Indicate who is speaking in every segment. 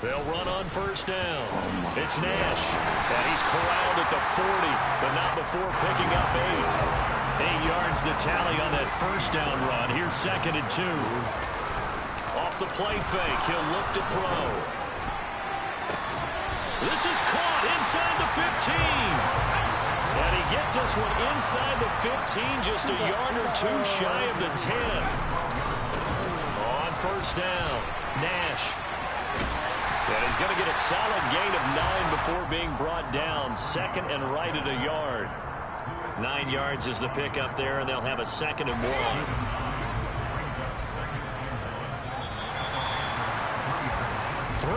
Speaker 1: They'll run on first down. It's Nash. And he's corralled at the 40, but not before picking up 8. 8 yards the tally on that first down run. Here's 2nd and 2. Off the play fake, he'll look to throw. This is caught inside the 15. And he gets this one inside the 15, just a yard or 2 shy of the 10. On first down, Nash. And he's going to get a solid gain of 9 before being brought down. 2nd and right at a yard. 9 yards is the pickup there, and they'll have a 2nd and 1.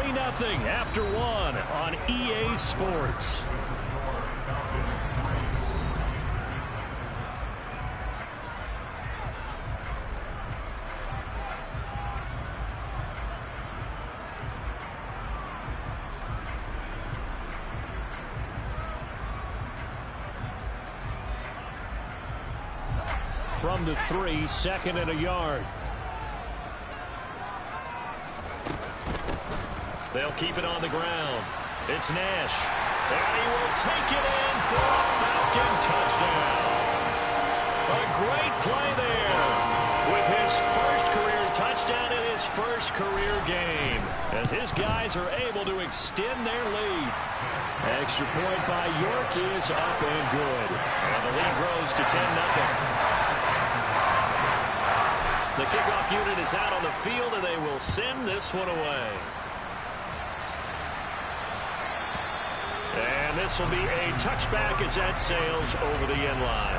Speaker 1: 3-0 after 1 on EA Sports. From the 3, 2nd and a yard. They'll keep it on the ground. It's Nash. And he will take it in for a Falcon touchdown. A great play there with his first career touchdown in his first career game, as his guys are able to extend their lead. Extra point by York is up and good. And the lead grows to 10-0. The kickoff unit is out on the field, and they will send this one away. And this will be a touchback as that sails over the end line.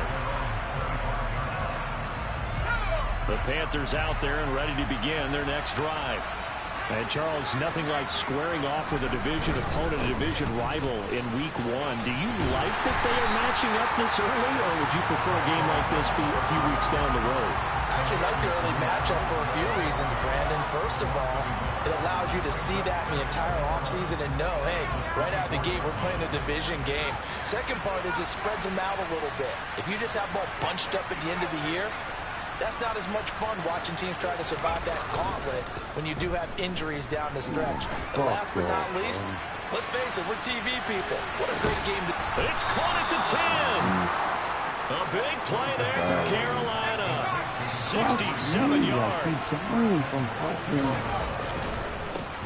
Speaker 1: The Panthers out there and ready to begin their next drive. And, Charles, nothing like squaring off with a division opponent, a division rival in Week 1. Do you like that they are matching up this early, or would you prefer a game like this be a few weeks down the road?
Speaker 2: I actually like the early matchup for a few reasons, Brandon. First of all, it allows you to see that in the entire offseason and know, hey, right out of the gate, we're playing a division game. Second part is it spreads them out a little bit. If you just have them all bunched up at the end of the year, that's not as much fun watching teams try to survive that gauntlet when you do have injuries down the stretch. And last but not least, let's face it, we're TV people. What a great game.
Speaker 1: It's caught at the 10. A big play there for Carolina. 67 yards.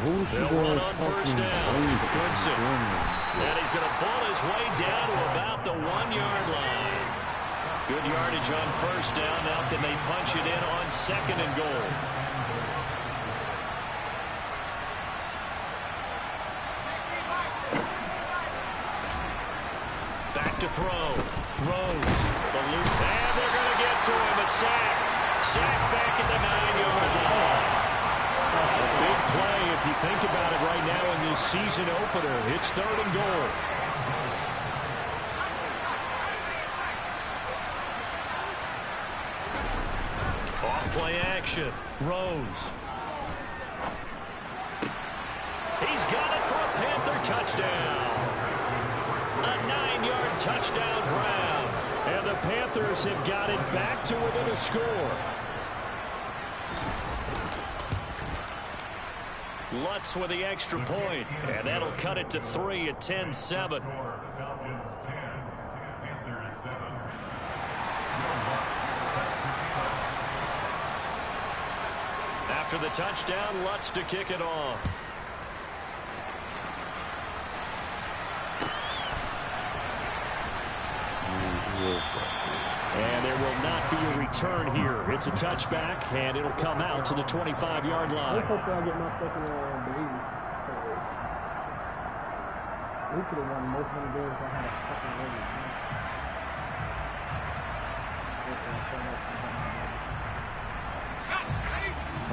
Speaker 1: They'll run on first down. Goodson. And he's going to ball his way down to about the 1-yard line. Good yardage on first down. Now can they punch it in on 2nd and goal? Back to throw. Rose. The loop. And they're going to get to him. A sack. Sack back at the 9-yard line. A big play if you think about it right now in this season opener. It's 3rd and goal. Off-play action. Rose. He's got it for a Panther touchdown. A 9-yard touchdown grab. And the Panthers have got it back to within a score. Lutz with the extra point. And that'll cut it to 3 at 10-7. After the touchdown, Lutz to kick it off. And there will not be a return here. It's a touchback, and it'll come out to the 25-yard line.
Speaker 3: Let's hope I get my second baby. We could have won most of the games if I had a fucking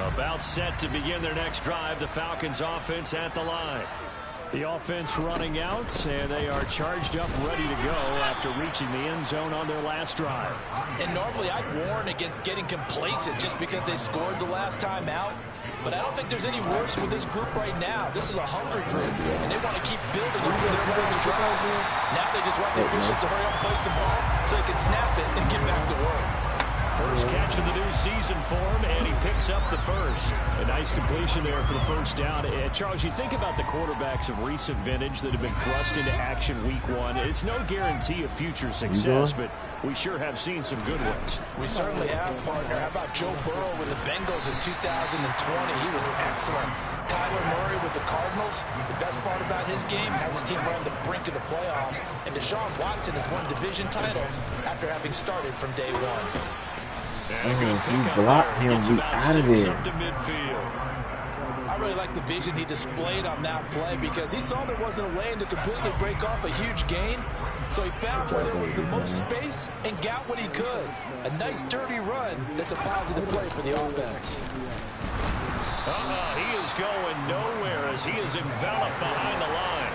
Speaker 3: baby.
Speaker 1: About set to begin their next drive. The Falcons offense at the line. The offense running out, and they are charged up, ready to go after reaching the end zone on their last drive.
Speaker 2: And normally I'd warn against getting complacent just because they scored the last time out. But I don't think there's any worries with this group right now. This is a hungry group, and they want to keep building up their next drive. Now they just want the officials to hurry up and place the ball so they can snap it and get back to work.
Speaker 1: First catch of the new season for him, and he picks up the first. A nice completion there for the first down. Charles, you think about the quarterbacks of recent vintage that have been thrust into action week one. It's no guarantee of future success, but we sure have seen some good ones.
Speaker 2: We certainly have, partner. How about Joe Burrow with the Bengals in 2020? He was excellent. Kyler Murray with the Cardinals. The best part about his game has his team on the brink of the playoffs. And Deshaun Watson has won division titles after having started from day one.
Speaker 4: You blocked him. We out of there.
Speaker 2: I really like the vision he displayed on that play because he saw there wasn't a lane to completely break off a huge gain. So he found where there was the most space and got what he could. A nice dirty run that's a positive play for the offense.
Speaker 1: He is going nowhere as he is enveloped behind the line.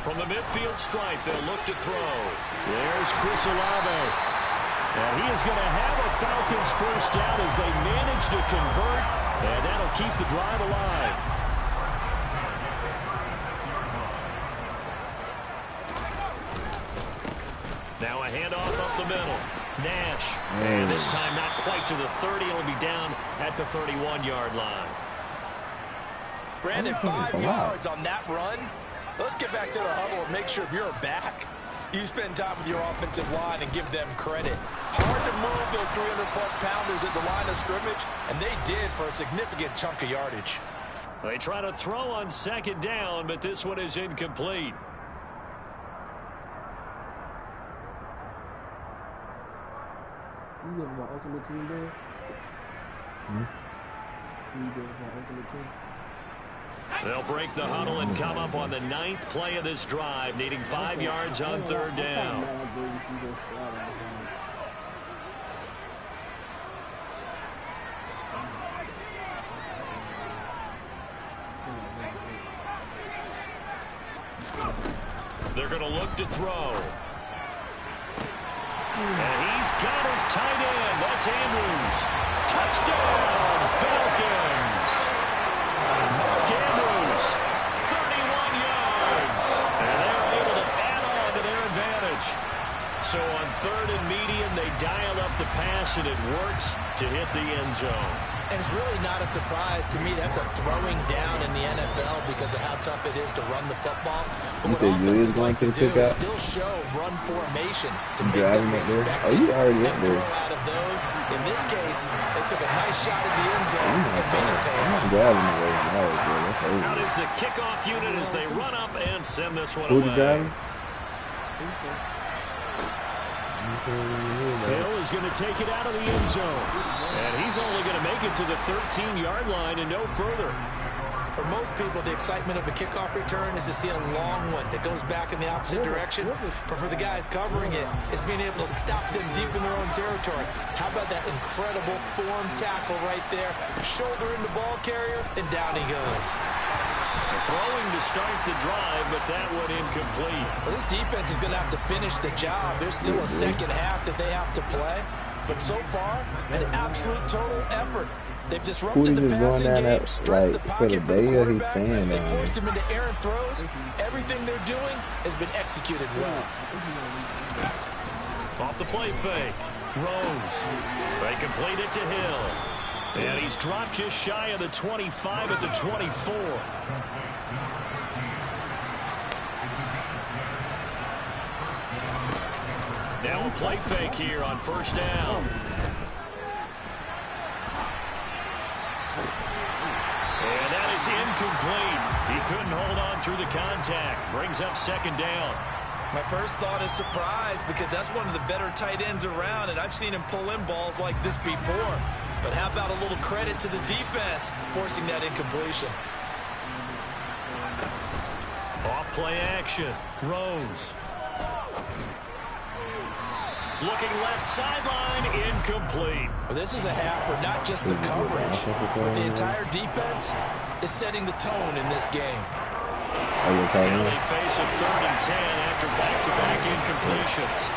Speaker 1: From the midfield stripe, they'll look to throw. There's Chris Olave. And he is going to have a Falcons first down as they manage to convert, and that'll keep the drive alive. Now a handoff up the middle. Nash. And this time not quite to the 30. He'll be down at the 31-yard line.
Speaker 2: Brandon, 5 yards on that run. Let's get back to the huddle and make sure if you're back, you spend time with your offensive line and give them credit. Hard to move those 300-plus pounders at the line of scrimmage, and they did for a significant chunk of yardage.
Speaker 1: They try to throw on second down, but this one is incomplete.
Speaker 3: You give my ultimate team days? You give my ultimate team?
Speaker 1: They'll break the huddle and come up on the 9th play of this drive, needing 5 yards on third down. They're going to look to throw. And he's got his tight end. That's Andrews. Touchdown, Falcons. Mark Andrews, 31 yards. And they're able to add on to their advantage. So on third and medium, they dial up the pass, and it works to hit the end zone.
Speaker 2: And it's really not a surprise to me. That's a throwing down in the NFL because of how tough it is to run the football. But what offenses like to do is still show run formations to make them respect and throw out of those. In this case, they took a nice shot at the end zone and made it pay off.
Speaker 1: Out is the kickoff unit as they run up and send this one away. Hill is going to take it out of the end zone. And he's only going to make it to the 13-yard line and no further.
Speaker 2: For most people, the excitement of a kickoff return is to see a long one that goes back in the opposite direction. But for the guys covering it, it's being able to stop them deep in their own territory. How about that incredible form tackle right there? Shoulder in the ball carrier, and down he goes.
Speaker 1: Throwing to start the drive, but that one incomplete.
Speaker 2: Well, this defense is going to have to finish the job. There's still a second half that they have to play. But so far, an absolute total effort. They've disrupted the passing game, stressed the pocket for the quarterback. They forced him into errant throws. Everything they're doing has been executed well.
Speaker 1: Off the play fake. Rose. They complete it to Hill. And he's dropped just shy of the 25 at the 24. Now a play fake here on first down. And that is incomplete. He couldn't hold on through the contact. Brings up second down.
Speaker 2: My first thought is surprise because that's one of the better tight ends around, and I've seen him pull in balls like this before. But how about a little credit to the defense forcing that incompletion?
Speaker 1: Off play action. Rose. Looking left sideline, incomplete.
Speaker 2: Well, this is a half where not just the coverage, but the entire defense is setting the tone in this game.
Speaker 1: Now they face a 3rd and 10 after back-to-back incompletions.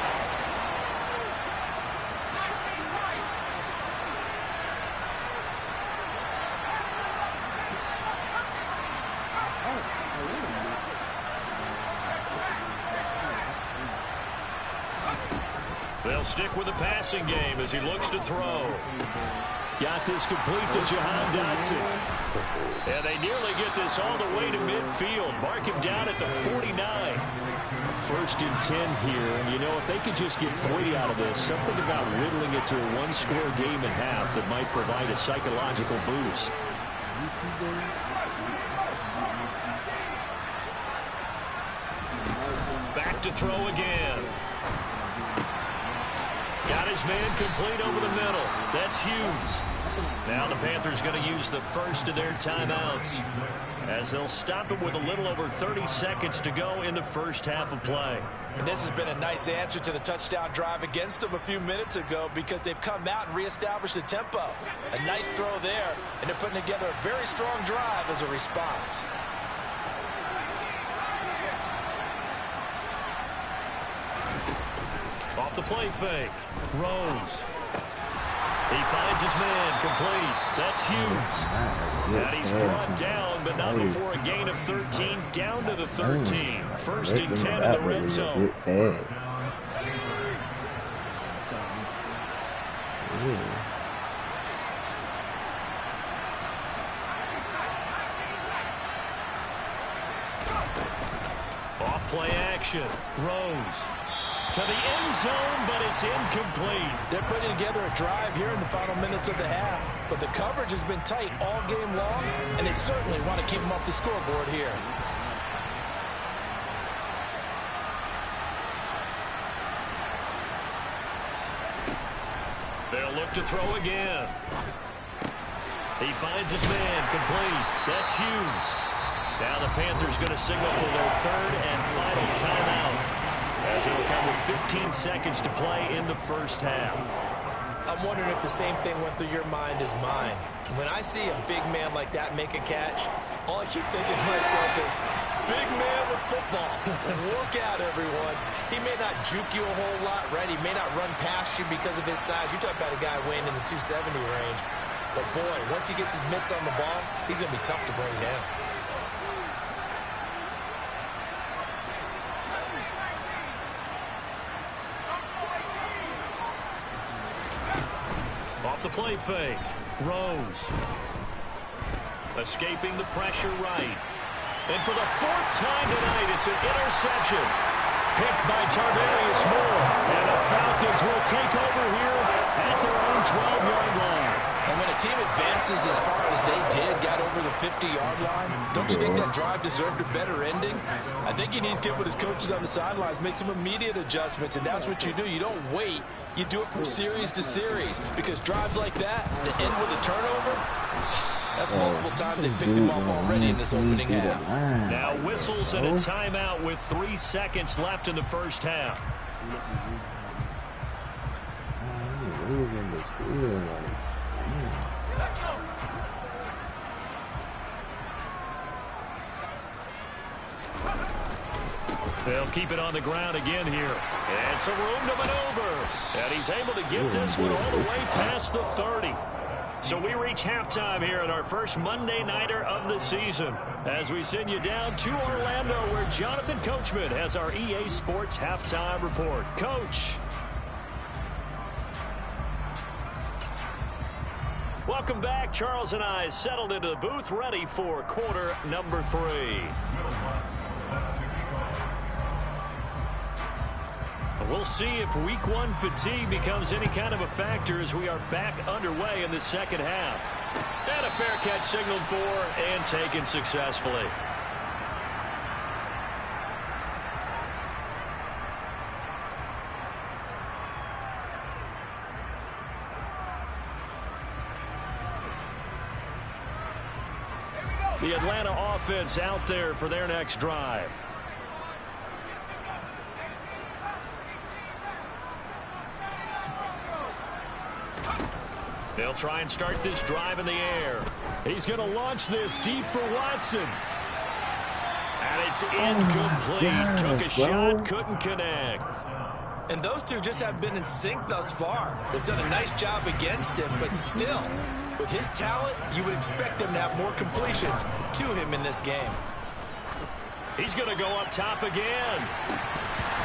Speaker 1: They'll stick with the passing game as he looks to throw. Got this complete to Jahan Dotson. And they nearly get this all the way to midfield. Mark him down at the 49. 1st and 10 here. And, you know, if they could just get 3 out of this, something about whittling it to a 1-score game at half that might provide a psychological boost. Back to throw again. Got his man complete over the middle. That's Hughes. Now the Panthers going to use the first of their timeouts as they'll stop it with a little over 30 seconds to go in the first half of play.
Speaker 2: And this has been a nice answer to the touchdown drive against them a few minutes ago because they've come out and reestablished the tempo. A nice throw there, and they're putting together a very strong drive as a response.
Speaker 1: Off the play fake. Rose. He finds his man complete. That's Hughes. And he's brought down, but not before a gain of 13, down to the 13. 1st and 10 in the red zone. Off play action. Rose. To the end zone, but it's incomplete.
Speaker 2: They're putting together a drive here in the final minutes of the half, but the coverage has been tight all game long, and they certainly want to keep them off the scoreboard here.
Speaker 1: They'll look to throw again. He finds his man complete. That's Hughes. Now the Panthers going to signal for their 3rd and final timeout, as it'll come with 15 seconds to play in the first half.
Speaker 2: I'm wondering if the same thing went through your mind as mine. When I see a big man like that make a catch, all I keep thinking to myself is, big man with football. Look out, everyone. He may not juke you a whole lot, right? He may not run past you because of his size. You're talking about a guy weighing in the 270 range. But, boy, once he gets his mitts on the ball, he's going to be tough to bring down.
Speaker 1: Off the play fake. Rose. Escaping the pressure right. And for the 4th time tonight, it's an interception. Picked by Tarvarius Moore. And the Falcons will take over here at their own 12-yard line.
Speaker 2: And when a team advances as far as they did, got over the 50-yard line, don't you think that drive deserved a better ending? I think he needs to get with his coaches on the sidelines, make some immediate adjustments, and that's what you do. You don't wait. You do it from series to series, because drives like that end with a turnover, that's multiple times they picked him off already in this opening half.
Speaker 1: Now whistles and a timeout with 3 seconds left in the first half. They'll keep it on the ground again here. And some room to maneuver. And he's able to get this one all the way past the 30. So we reach halftime here at our first Monday Nighter of the season, as we send you down to Orlando, where Jonathan Coachman has our EA Sports Halftime Report. Coach. Welcome back. Charles and I settled into the booth, ready for quarter number 3. We'll see if week 1 fatigue becomes any kind of a factor as we are back underway in the second half. And a fair catch signaled for and taken successfully. The Atlanta offense out there for their next drive. They'll try and start this drive in the air. He's going to launch this deep for Watson. And it's incomplete. Took a shot, couldn't connect.
Speaker 2: And those two just haven't been in sync thus far. They've done a nice job against him, but still, with his talent, you would expect them to have more completions to him in this game.
Speaker 1: He's going to go up top again.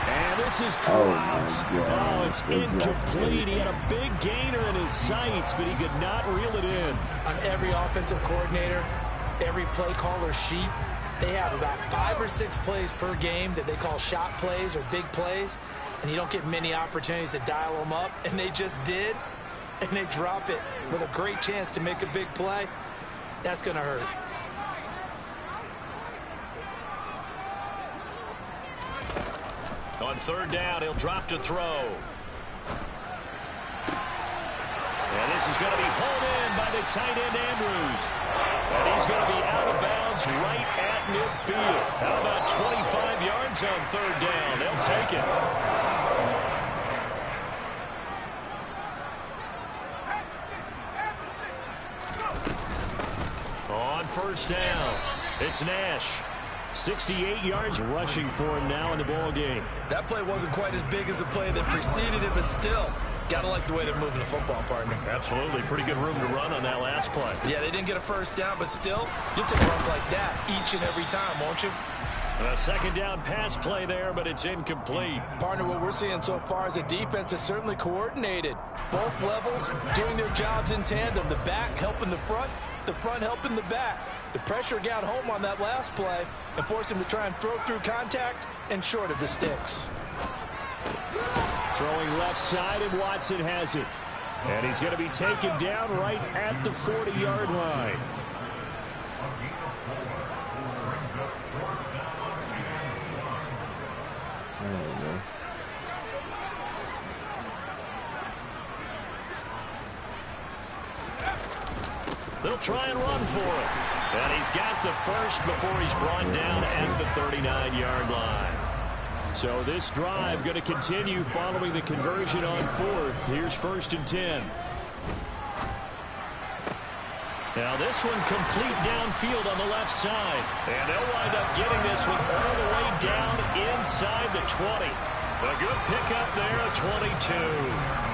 Speaker 1: And this is dropped. Oh, it's incomplete. He had a big gainer in his sights, but he could not reel it in.
Speaker 2: On every offensive coordinator, every play caller sheet, they have about 5 or 6 plays per game that they call shot plays or big plays, and you don't get many opportunities to dial them up, and they just did, and they drop it with a great chance to make a big play. That's going to hurt.
Speaker 1: On third down, he'll drop to throw. And this is going to be hauled in by the tight end, Andrews. And he's going to be out of bounds right at midfield. How about 25 yards on third down? They'll take it. On first down, it's Nash. 68 yards rushing for him now in the ball game.
Speaker 2: That play wasn't quite as big as the play that preceded it, but still, gotta like the way they're moving the football, partner.
Speaker 1: Absolutely. Pretty good room to run on that last play.
Speaker 2: Yeah, they didn't get a first down, but still, you'll take runs like that each and every time, won't you?
Speaker 1: A second down pass play there, but it's incomplete.
Speaker 2: Partner, what we're seeing so far is a defense that's certainly coordinated. Both levels doing their jobs in tandem. The back helping the front helping the back. The pressure got home on that last play and forced him to try and throw through contact and short of the sticks.
Speaker 1: Throwing left side, and Watson has it. And he's going to be taken down right at the 40-yard line. They'll try and run for it. And he's got the first before he's brought down at the 39-yard line. So this drive going to continue following the conversion on fourth. Here's 1st and 10. Now this one complete downfield on the left side. And they'll wind up getting this one all the way down inside the 20. A good pickup there at 22.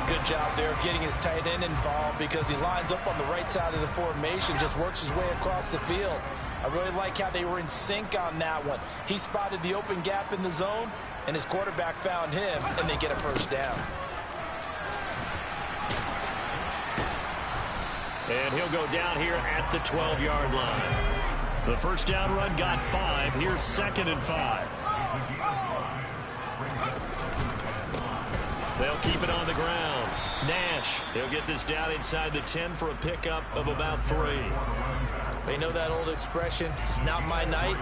Speaker 2: Good job there of getting his tight end involved because he lines up on the right side of the formation, just works his way across the field. I really like how they were in sync on that one. He spotted the open gap in the zone, and his quarterback found him, and they get a first down.
Speaker 1: And he'll go down here at the 12-yard line. The first down run got 5. Here's 2nd and 5. They'll keep it on the ground. Nash, he'll get this down inside the 10 for a pickup of about 3.
Speaker 2: They know that old expression, it's not my night.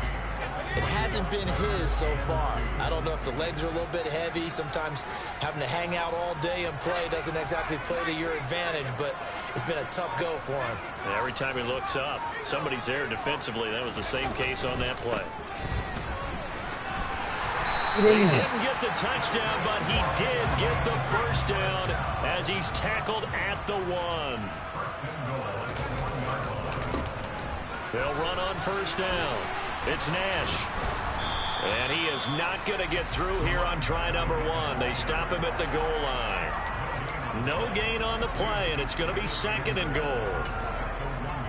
Speaker 2: It hasn't been his so far. I don't know if the legs are a little bit heavy. Sometimes having to hang out all day and play doesn't exactly play to your advantage, but it's been a tough go for him.
Speaker 1: And every time he looks up, somebody's there defensively. That was the same case on that play. He didn't get the touchdown, but he did get the first down as he's tackled at the 1. They'll run on first down. It's Nash. And he is not going to get through here on try number 1. They stop him at the goal line. No gain on the play, and it's going to be 2nd and goal.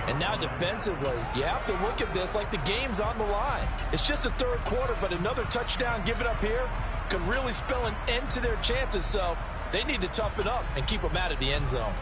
Speaker 2: And now defensively, you have to look at this like the game's on the line. It's just the 3rd quarter, but another touchdown given up here could really spell an end to their chances. So they need to toughen up and keep them out of the end zone.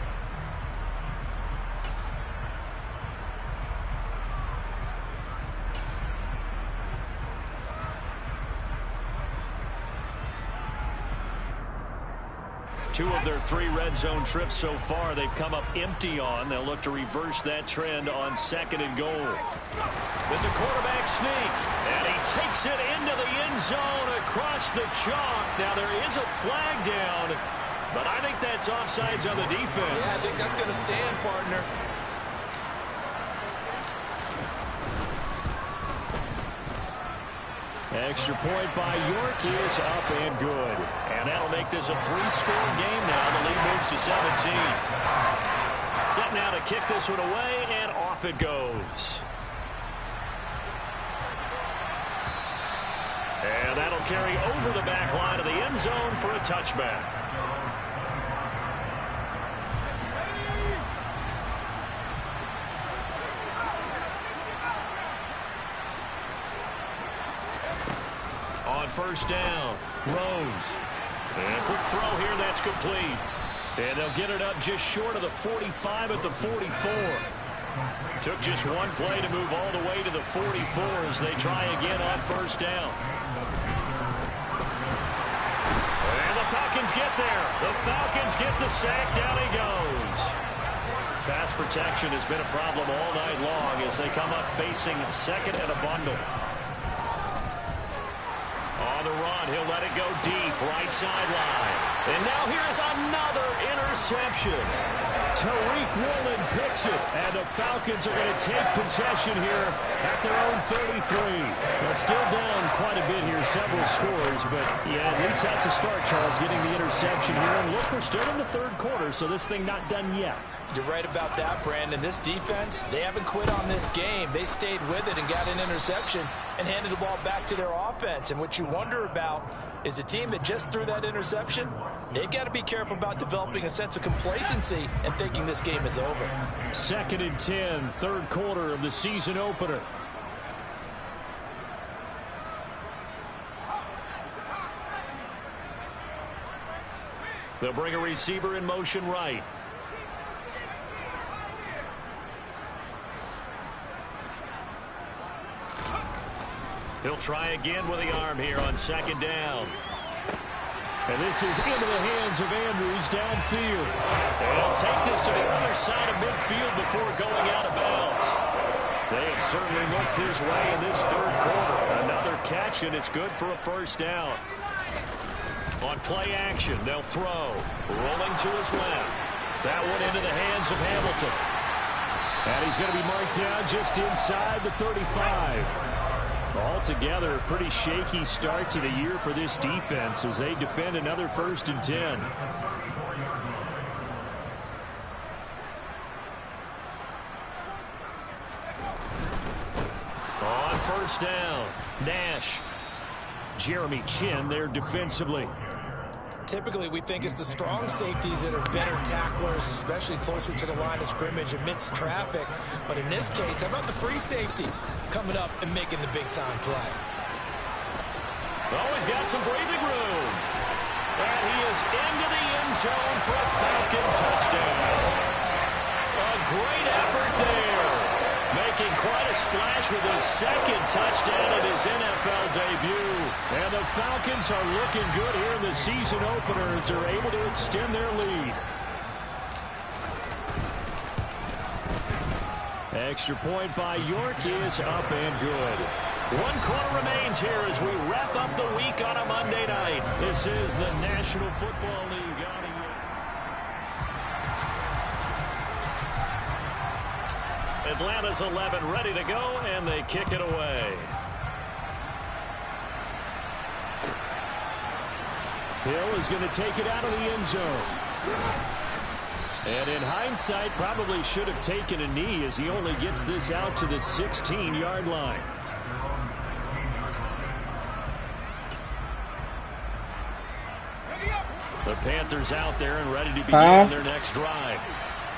Speaker 1: Two of their 3 red zone trips so far they've come up empty on. They'll look to reverse that trend on 2nd and goal. There's a quarterback sneak, and he takes it into the end zone across the chalk. Now there is a flag down, but I think that's offsides on the defense.
Speaker 2: Yeah, I think that's going to stand, partner.
Speaker 1: Extra point by York is up and good. And that'll make this a 3-score game now. The lead moves to 17. Set now to kick this one away, and off it goes. And that'll carry over the back line of the end zone for a touchback. On first down, Rose. And a quick throw here, that's complete. And they'll get it up just short of the 45 at the 44. Took just one play to move all the way to the 44 as they try again on first down. And the Falcons get there. The Falcons get the sack. Down he goes. Pass protection has been a problem all night long as they come up facing second and a bundle. On the run, he'll let it go deep, right sideline. And now here's another interception. Tariq Woolen picks it, and the Falcons are going to take possession here at their own 33. They're still down quite a bit here, several scores, but yeah, at least that's a start, Charles, getting the interception here. And look, we're still in the third quarter, so this thing not done yet.
Speaker 2: You're right about that, Brandon. This defense, they haven't quit on this game. They stayed with it and got an interception and handed the ball back to their offense. And what you wonder about is the team that just threw that interception, they've got to be careful about developing a sense of complacency and thinking this game is over.
Speaker 1: 2nd and 10, third quarter of the season opener. They'll bring a receiver in motion right. He'll try again with the arm here on second down. And this is into the hands of Andrews downfield. And he'll take this to the other side of midfield before going out of bounds. They have certainly looked his way in this third quarter. Another catch, and it's good for a first down. On play action, they'll throw. Rolling to his left. That one into the hands of Hamilton. And he's going to be marked down just inside the 35. Altogether, a pretty shaky start to the year for this defense as they defend another 1st and 10. On first down, Nash. Jeremy Chin there defensively.
Speaker 2: Typically, we think it's the strong safeties that are better tacklers, especially closer to the line of scrimmage amidst traffic. But in this case, how about the free safety coming up and making the big-time play?
Speaker 1: Oh, he's got some breathing room. And he is into the end zone for a Falcon touchdown. A great effort there. Making quite a splash with his 2nd touchdown in his NFL debut. And the Falcons are looking good here in the season opener as they're able to extend their lead. Extra point by York is up and good. 1 quarter remains here as we wrap up the week on a Monday night. This is the National Football League. Atlanta's 11 ready to go, and they kick it away. Hill is going to take it out of the end zone. And in hindsight, probably should have taken a knee as he only gets this out to the 16-yard line. The Panthers out there and ready to begin their next drive.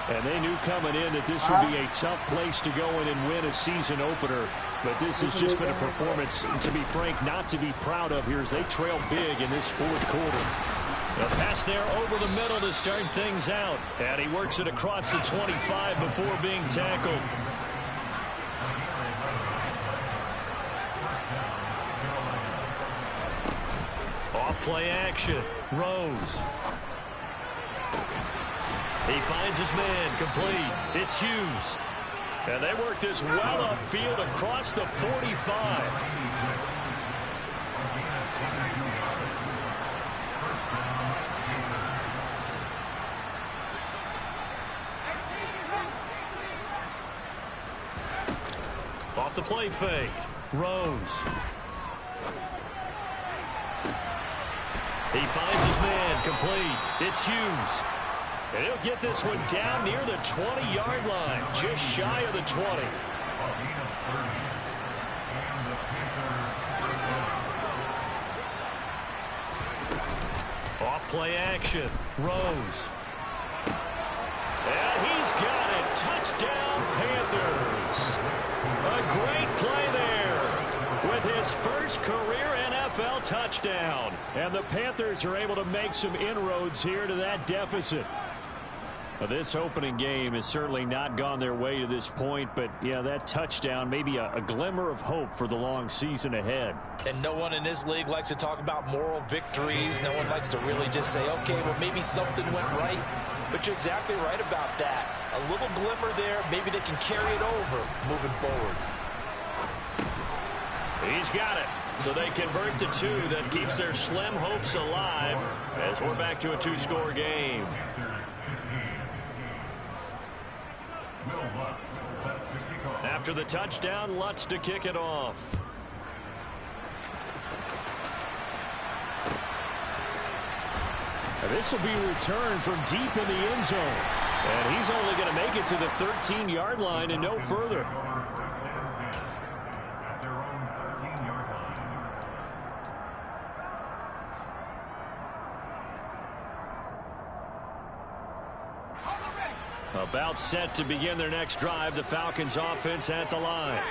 Speaker 1: And they knew coming in that this would be a tough place to go in and win a season opener. But this has just been a performance, to be frank, not to be proud of here as they trail big in this 4th quarter. A pass there over the middle to start things out. And he works it across the 25 before being tackled. Off play action. Rose. He finds his man complete. It's Hughes. And they work this well upfield across the 45. Off the play fake. Rose. He finds his man complete. It's Hughes. And he'll get this one down near the 20-yard line, just shy of the 20. Off play action. Rose. And he's got it. Touchdown, Panthers. A great play there with his first career NFL touchdown. And the Panthers are able to make some inroads here to that deficit. This opening game has certainly not gone their way to this point, but yeah, that touchdown may be a glimmer of hope for the long season ahead.
Speaker 2: And no one in this league likes to talk about moral victories. No one likes to really just say, okay, well, maybe something went right. But you're exactly right about that. A little glimmer there, maybe they can carry it over moving forward.
Speaker 1: He's got it. So they convert to 2. That keeps their slim hopes alive as we're back to a 2-score game. After the touchdown, Lutz to kick it off. This will be returned from deep in the end zone. And he's only going to make it to the 13-yard line and no further. About set to begin their next drive, the Falcons offense at the line.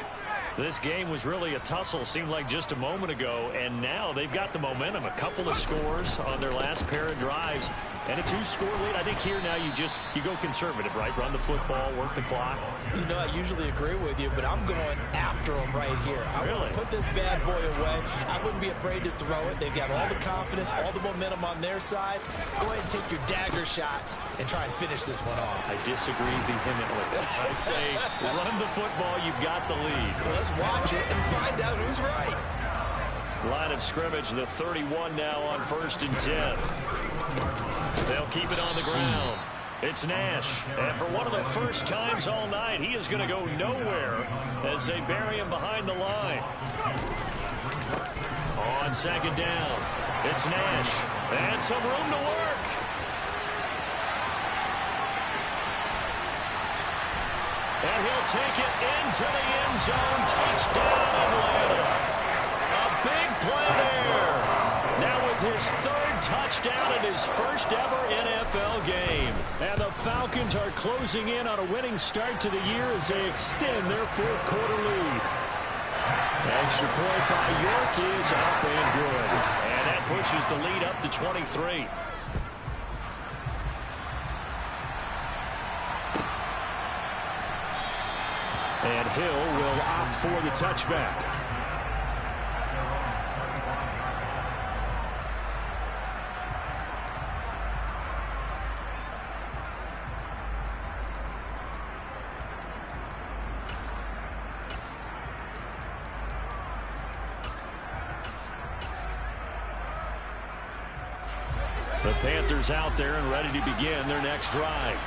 Speaker 1: This game was really a tussle, seemed like just a moment ago, and now they've got the momentum. A couple of scores on their last pair of drives, and a 2-score lead. I think here now you go conservative, right? Run the football, work the clock.
Speaker 2: You know, I usually agree with you, but I'm going after them right here. I want to put this bad boy away. I wouldn't be afraid to throw it. They've got all the confidence, all the momentum on their side. Go ahead and take your dagger shots and try and finish this one off.
Speaker 1: I disagree vehemently. I say run the football, you've got the lead.
Speaker 2: Well, let's watch it and find out who's right.
Speaker 1: Line of scrimmage, the 31 now on 1st and 10. They'll keep it on the ground. It's Nash, and for one of the first times all night, he is going to go nowhere as they bury him behind the line. On 2nd down, it's Nash, and some room to work. And he'll take it into the end zone. Touchdown, Atlanta. A big play there. Now with his 3rd touchdown in his first ever NFL game. And the Falcons are closing in on a winning start to the year as they extend their 4th quarter lead. Extra point by York is up and good. And that pushes the lead up to 23. And Hill will opt for the touchback. The Panthers out there and ready to begin their next drive.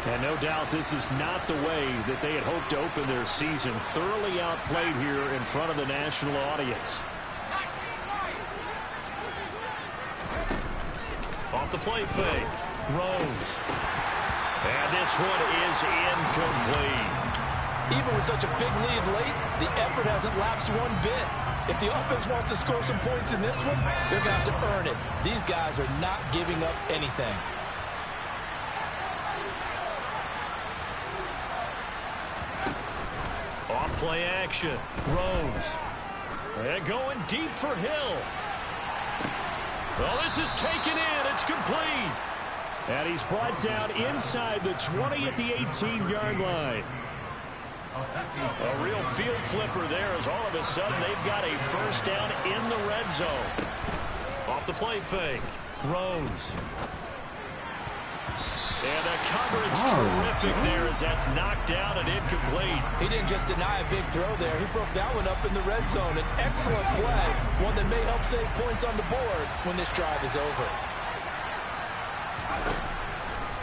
Speaker 1: And no doubt this is not the way that they had hoped to open their season. Thoroughly outplayed here in front of the national audience. Off the play fake. Rose. And this one is incomplete.
Speaker 2: Even with such a big lead late, the effort hasn't lapsed one bit. If the offense wants to score some points in this one, they're going to have to earn it. These guys are not giving up anything.
Speaker 1: Off play action. Rose. And going deep for Hill. Well, this is taken in. It's complete. And he's brought down inside the 20 at the 18-yard line. A real field flipper there as all of a sudden they've got a first down in the red zone. Off the play fake. Rose. And the coverage terrific there as that's knocked down and incomplete.
Speaker 2: He didn't just deny a big throw there. He broke that one up in the red zone. An excellent play. One that may help save points on the board when this drive is over.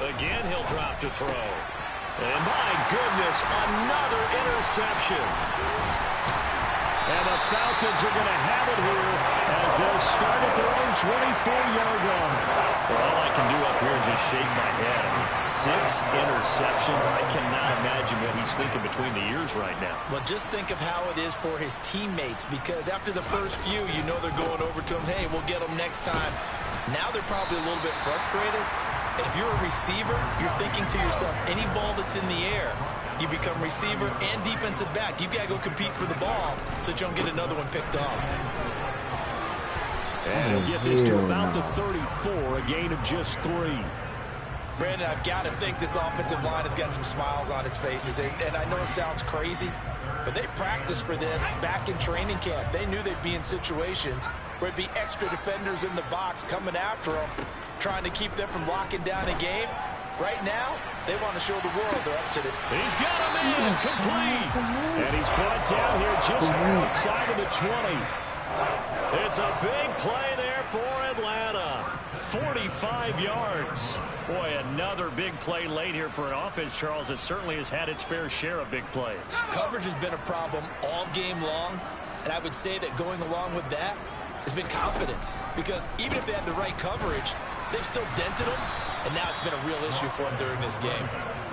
Speaker 1: Again, he'll drop to throw. And my goodness, another interception. And the Falcons are going to have it here as they'll start at their own 24-yard line. Well, all I can do up here is just shake my head. I mean, 6 interceptions. I cannot imagine what he's thinking between the ears right now.
Speaker 2: Well, just think of how it is for his teammates, because after the first few, you know they're going over to him, hey, we'll get them next time. Now they're probably a little bit frustrated. And if you're a receiver, you're thinking to yourself, any ball that's in the air, you become receiver and defensive back. You've got to go compete for the ball so that you don't get another one picked off.
Speaker 1: And he'll get this to about the 34, a gain of just 3.
Speaker 2: Brandon, I've got to think this offensive line has got some smiles on its faces. And I know it sounds crazy, but they practiced for this back in training camp. They knew they'd be in situations where it'd be extra defenders in the box coming after them, trying to keep them from locking down a game. Right now, they want to show the world they're up to it.
Speaker 1: He's got him in, complete. And he's brought down here just outside of the 20. It's a big play there for Atlanta. 45 yards. Boy, another big play late here for an offense, Charles, that certainly has had its fair share of big plays.
Speaker 2: Coverage has been a problem all game long, and I would say that going along with that has been confidence, because even if they had the right coverage, they've still dented them, and now it's been a real issue for them during this game.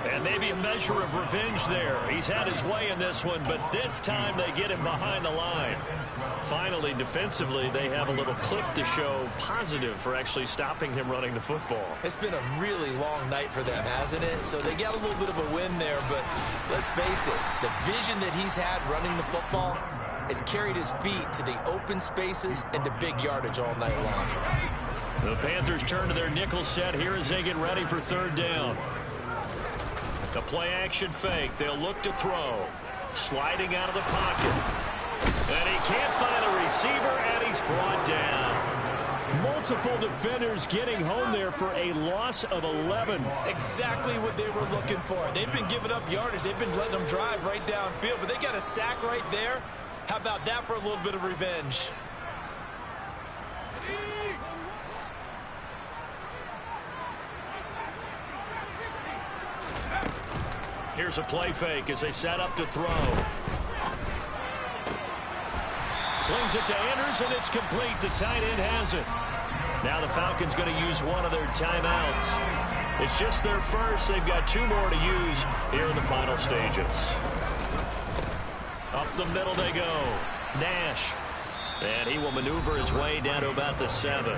Speaker 1: And maybe a measure of revenge there. He's had his way in this one, but this time they get him behind the line. Finally, defensively, they have a little clip to show positive for actually stopping him running the football.
Speaker 2: It's been a really long night for them, hasn't it? So they got a little bit of a win there, but let's face it, the vision that he's had running the football has carried his feet to the open spaces and to big yardage all night long.
Speaker 1: The Panthers turn to their nickel set here as they get ready for third down. The play action fake. They'll look to throw. Sliding out of the pocket. And he can't find a receiver, and he's brought down. Multiple defenders getting home there for a loss of 11.
Speaker 2: Exactly what they were looking for. They've been giving up yardage. They've been letting them drive right downfield, but they got a sack right there. How about that for a little bit of revenge?
Speaker 1: Here's a play fake as they set up to throw. Slings it to Anders, and it's complete. The tight end has it. Now the Falcons going to use one of their timeouts. It's just their first. They've got 2 more to use here in the final stages. Up the middle they go. Nash. And he will maneuver his way down to about the 7.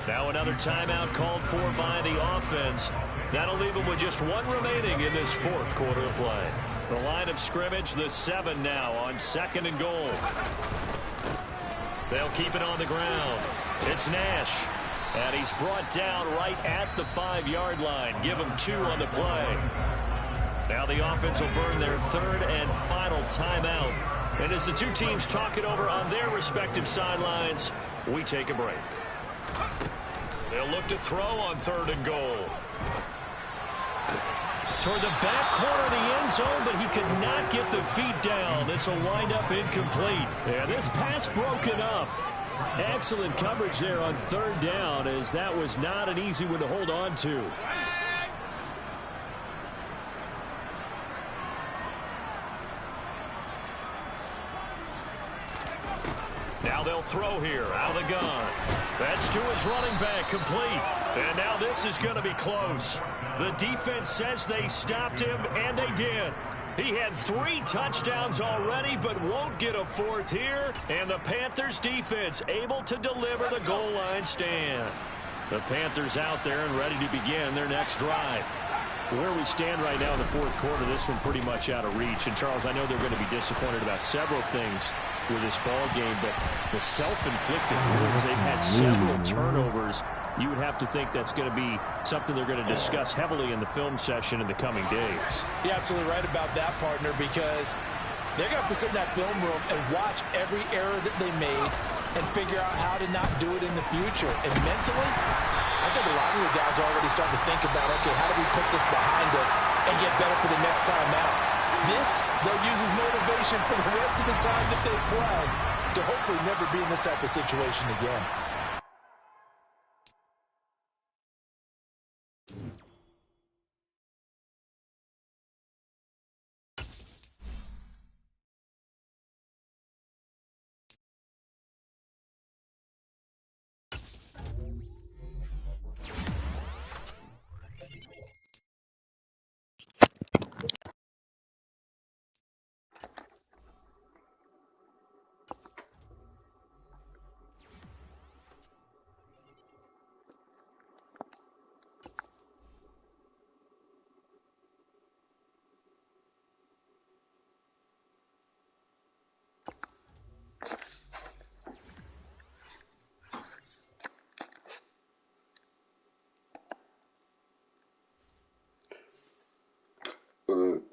Speaker 1: Now another timeout called for by the offense. That'll leave them with just 1 remaining in this 4th quarter of play. The line of scrimmage, the 7 now on 2nd and goal. They'll keep it on the ground. It's Nash. And he's brought down right at the 5-yard line. Give him 2 on the play. Now the offense will burn their 3rd and final timeout. And as the 2 teams talk it over on their respective sidelines, we take a break. They'll look to throw on 3rd and goal. Toward the back corner of the end zone, but he could not get the feet down. This will wind up incomplete. And this pass broken up. Excellent coverage there on 3rd down, as that was not an easy one to hold on to. Now they'll throw here out of the gun. That's to his running back, complete. And now this is going to be close. The defense says they stopped him, and they did. He had 3 touchdowns already, but won't get a 4th here. And the Panthers defense able to deliver the goal line stand. The Panthers out there and ready to begin their next drive. Where we stand right now in the 4th quarter, this one pretty much out of reach. And, Charles, I know they're going to be disappointed about several things with this ball game, but the self-inflicted wounds, they've had several turnovers. You would have to think that's going to be something they're going to discuss heavily in the film session in the coming days.
Speaker 2: You're absolutely right about that, partner, because they're going to have to sit in that film room and watch every error that they made and figure out how to not do it in the future. And mentally, I think a lot of the guys are already starting to think about, okay, how do we put this behind us and get better for the next time out? This, they'll use as motivation for the rest of the time that they play to hopefully never be in this type of situation again.
Speaker 5: but